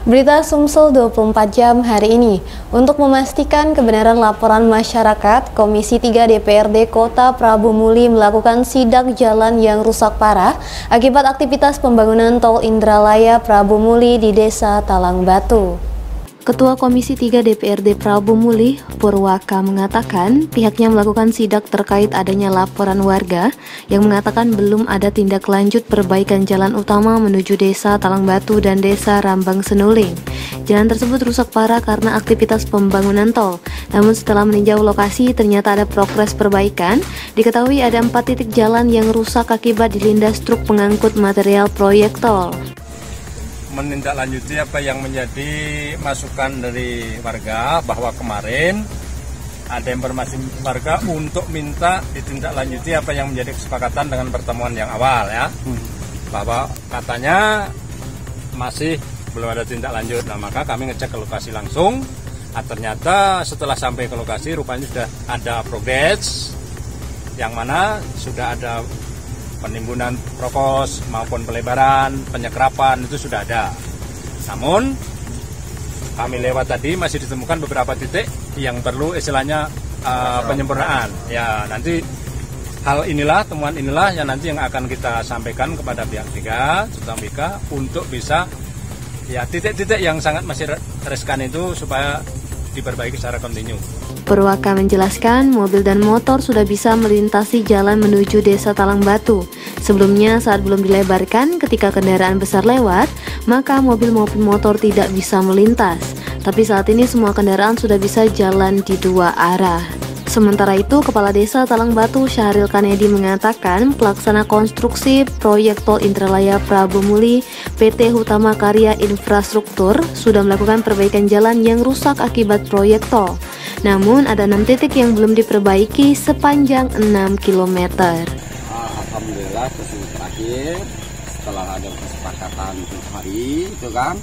Berita Sumsel 24 jam hari ini. Untuk memastikan kebenaran laporan masyarakat, Komisi 3 DPRD Kota Prabu Muli melakukan sidak jalan yang rusak parah akibat aktivitas pembangunan Tol Indralaya Prabu Muli di Desa Talang Batu. Ketua Komisi 3 DPRD Prabu Muli, Purwaka, mengatakan pihaknya melakukan sidak terkait adanya laporan warga yang mengatakan belum ada tindak lanjut perbaikan jalan utama menuju Desa Talang Batu dan Desa Rambang Senuling. Jalan tersebut rusak parah karena aktivitas pembangunan tol. Namun setelah meninjau lokasi ternyata ada progres perbaikan. Diketahui ada 4 titik jalan yang rusak akibat dilindas truk pengangkut material proyek tol. Menindaklanjuti apa yang menjadi masukan dari warga bahwa kemarin ada informasi warga untuk minta ditindaklanjuti apa yang menjadi kesepakatan dengan pertemuan yang awal ya, bahwa katanya masih belum ada tindak lanjut. Nah, maka kami ngecek ke lokasi langsung. Ternyata setelah sampai ke lokasi rupanya sudah ada progres yang mana sudah ada penimbunan prokos maupun pelebaran, penyekrapan itu sudah ada. Namun kami lewat tadi masih ditemukan beberapa titik yang perlu istilahnya penyempurnaan. Ya, nanti hal inilah, temuan inilah yang nanti yang akan kita sampaikan kepada pihak tiga, terutama BK, untuk bisa ya titik-titik yang sangat masih riskan itu supaya diperbaiki secara kontinu. Purwaka menjelaskan mobil dan motor sudah bisa melintasi jalan menuju Desa Talang Batu. Sebelumnya saat belum dilebarkan, ketika kendaraan besar lewat, maka mobil maupun motor tidak bisa melintas. Tapi saat ini semua kendaraan sudah bisa jalan di dua arah. Sementara itu, Kepala Desa Talang Batu Syahril Kanedi mengatakan pelaksana konstruksi proyek Tol Indralaya Prabu Muli PT Hutama Karya Infrastruktur sudah melakukan perbaikan jalan yang rusak akibat proyek tol. Namun ada 6 titik yang belum diperbaiki sepanjang 6 km. Alhamdulillah tersebut terakhir setelah ada kesepakatan hari itu kan,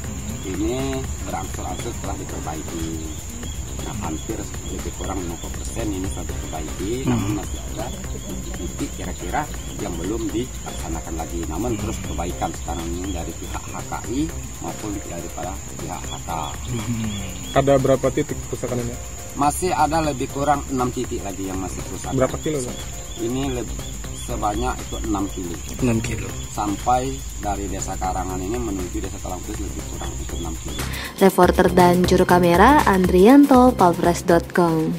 ini berangsur-angsur telah diperbaiki. Nah, hampir lebih kurang 50% ini sudah diperbaiki, namun masih ada titik kira-kira yang belum dilaksanakan lagi. Namun terus perbaikan sekarang ini dari pihak HKI maupun daripada pihak HK. Ada berapa titik kerusakan ini? Masih ada lebih kurang 6 titik lagi yang masih rusak. Berapa kilo? Ini sebanyak itu 6 kilo. 6 kilo. Sampai dari Desa Karangan ini menuju Desa Talang Batu lebih kurang itu 6 kilo. Reporter dan juru kamera Andrianto, palpres.com.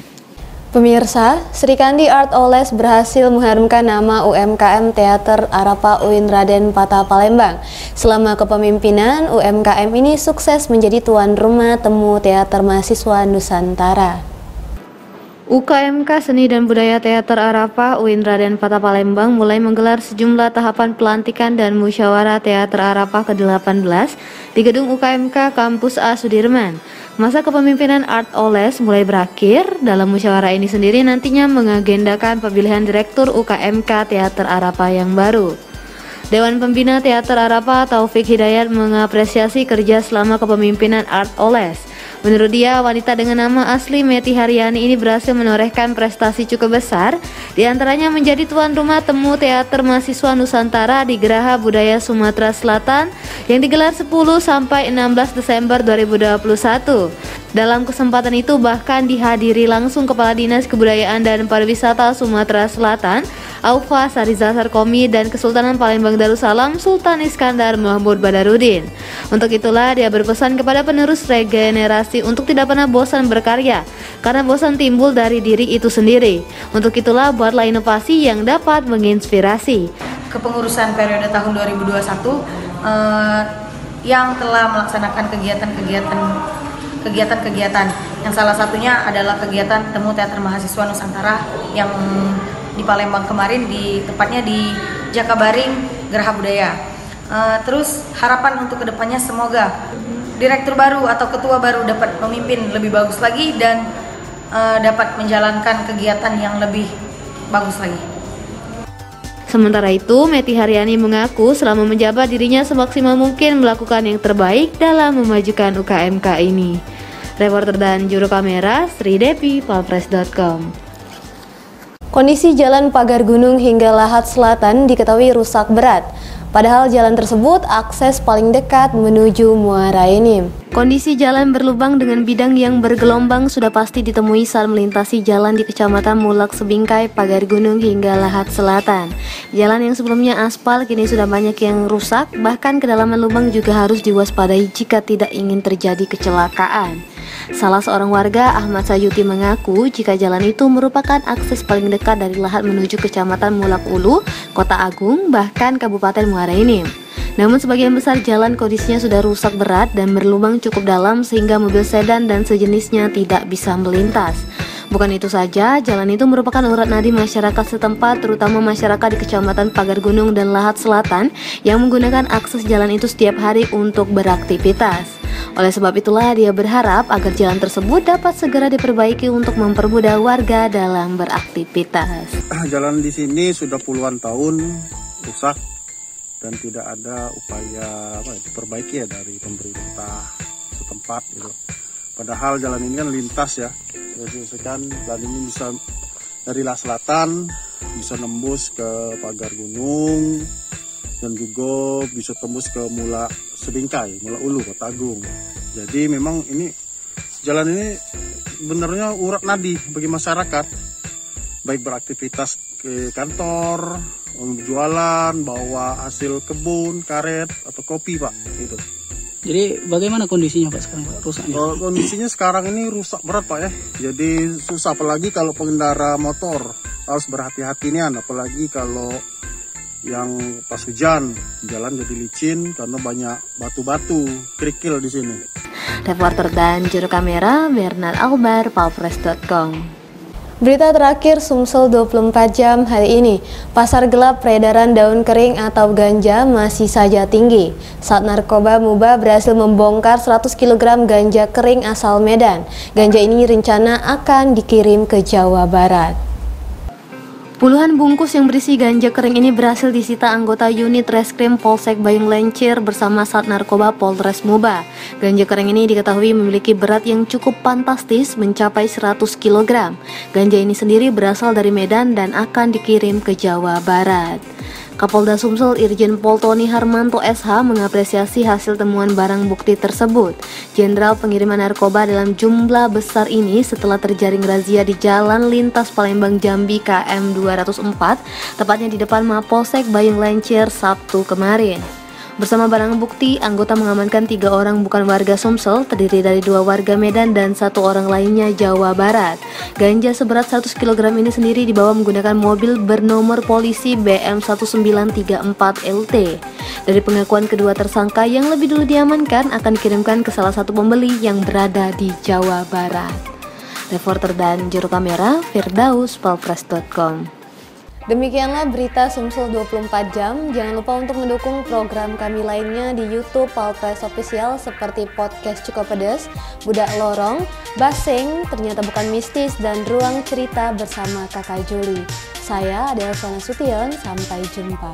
Pemirsa, Sri Kandi Art Oles berhasil mengharumkan nama UMKM Teater Arapa UIN Raden Patah Palembang. Selama kepemimpinan, UMKM ini sukses menjadi tuan rumah temu teater mahasiswa Nusantara. UKMK Seni dan Budaya Teater Arapa UIN Raden Patah Palembang mulai menggelar sejumlah tahapan pelantikan dan musyawarah Teater Arapa ke-18 di gedung UKMK Kampus A Sudirman. Masa kepemimpinan Art Oles mulai berakhir. Dalam musyawarah ini sendiri nantinya mengagendakan pemilihan direktur UKMK Teater Arapa yang baru. Dewan Pembina Teater Arapa Taufik Hidayat mengapresiasi kerja selama kepemimpinan Art Oles. Menurut dia, wanita dengan nama asli Meti Haryani ini berhasil menorehkan prestasi cukup besar, diantaranya menjadi tuan rumah temu teater mahasiswa Nusantara di Geraha Budaya Sumatera Selatan yang digelar 10 sampai 16 Desember 2021. Dalam kesempatan itu bahkan dihadiri langsung Kepala Dinas Kebudayaan dan Pariwisata Sumatera Selatan, Aufa Sariza Sarkomi, dan Kesultanan Palembang Darussalam Sultan Iskandar Mahmud Badarudin. Untuk itulah dia berpesan kepada penerus regenerasi untuk tidak pernah bosan berkarya, karena bosan timbul dari diri itu sendiri. Untuk itulah buatlah inovasi yang dapat menginspirasi. Kepengurusan periode tahun 2021 yang telah melaksanakan kegiatan yang salah satunya adalah kegiatan temu teater mahasiswa Nusantara yang di Palembang kemarin, tepatnya di Jakabaring Geraha Budaya. Terus harapan untuk kedepannya semoga direktur baru atau ketua baru dapat memimpin lebih bagus lagi dan dapat menjalankan kegiatan yang lebih bagus lagi. Sementara itu, Meti Haryani mengaku selama menjabat dirinya semaksimal mungkin melakukan yang terbaik dalam memajukan UKMK ini. Reporter dan juru kamera Sri Devi, Palpres.com. Kondisi jalan Pagar Gunung hingga Lahat Selatan diketahui rusak berat. Padahal jalan tersebut akses paling dekat menuju Muara Enim. Kondisi jalan berlubang dengan bidang yang bergelombang sudah pasti ditemui saat melintasi jalan di Kecamatan Mulak Sebingkai, Pagar Gunung hingga Lahat Selatan. Jalan yang sebelumnya aspal kini sudah banyak yang rusak, bahkan kedalaman lubang juga harus diwaspadai jika tidak ingin terjadi kecelakaan. Salah seorang warga, Ahmad Sayuti, mengaku jika jalan itu merupakan akses paling dekat dari Lahat menuju Kecamatan Mulak Ulu, Kota Agung, bahkan Kabupaten Muara Enim. Namun sebagian besar jalan kondisinya sudah rusak berat dan berlubang cukup dalam sehingga mobil sedan dan sejenisnya tidak bisa melintas. Bukan itu saja, jalan itu merupakan urat nadi masyarakat setempat, terutama masyarakat di Kecamatan Pagar Gunung dan Lahat Selatan yang menggunakan akses jalan itu setiap hari untuk beraktivitas. Oleh sebab itulah dia berharap agar jalan tersebut dapat segera diperbaiki untuk mempermudah warga dalam beraktivitas. Jalan di sini sudah puluhan tahun rusak dan tidak ada upaya diperbaiki ya dari pemerintah setempat gitu. Padahal jalan ini kan lintas ya. Misalkan jalan ini bisa dari Lahat Selatan bisa nembus ke Pagar Gunung dan juga bisa tembus ke Mulak Sebingkai, Mulak Ulu, Kota Agung. Jadi memang ini jalan ini benernya urat nadi bagi masyarakat, baik beraktivitas ke kantor, jualan, bawa hasil kebun, karet atau kopi Pak, gitu. Jadi bagaimana kondisinya Pak sekarang Pak, rusaknya? Kondisinya sekarang ini rusak berat Pak ya. Jadi susah, apalagi kalau pengendara motor harus berhati-hati nih, apalagi kalau yang pas hujan jalan jadi licin karena banyak batu-batu kerikil di sini. Reporter dan juru kamera Bernard Albar, Palpres.com. Berita terakhir Sumsel 24 jam hari ini. Pasar gelap peredaran daun kering atau ganja masih saja tinggi. Saat Narkoba Muba berhasil membongkar 100 kg ganja kering asal Medan. Ganja ini rencana akan dikirim ke Jawa Barat. Puluhan bungkus yang berisi ganja kering ini berhasil disita anggota unit Reskrim Polsek Bayung Lencir bersama Sat Narkoba Polres Muba. Ganja kering ini diketahui memiliki berat yang cukup fantastis mencapai 100 kg. Ganja ini sendiri berasal dari Medan dan akan dikirim ke Jawa Barat. Kapolda Sumsel Irjen Pol Tony Harmanto SH mengapresiasi hasil temuan barang bukti tersebut. Jenderal pengiriman narkoba dalam jumlah besar ini setelah terjaring razia di Jalan Lintas Palembang Jambi KM 204, tepatnya di depan Mapolsek Bayung Lencir Sabtu kemarin. Bersama barang bukti, anggota mengamankan 3 orang bukan warga Sumsel, terdiri dari 2 warga Medan dan 1 orang lainnya Jawa Barat. Ganja seberat 100 kg ini sendiri dibawa menggunakan mobil bernomor polisi BM1934LT. Dari pengakuan kedua tersangka yang lebih dulu diamankan akan dikirimkan ke salah satu pembeli yang berada di Jawa Barat. Reporter dan juru kamera Firdaus, Palpres.com. Demikianlah berita Sumsel 24 jam. Jangan lupa untuk mendukung program kami lainnya di YouTube Palpres Official seperti Podcast Cukup Pedes, Budak Lorong, Basing, Ternyata Bukan Mistis, dan Ruang Cerita bersama Kakak Juli. Saya Adelsa Nasution, sampai jumpa.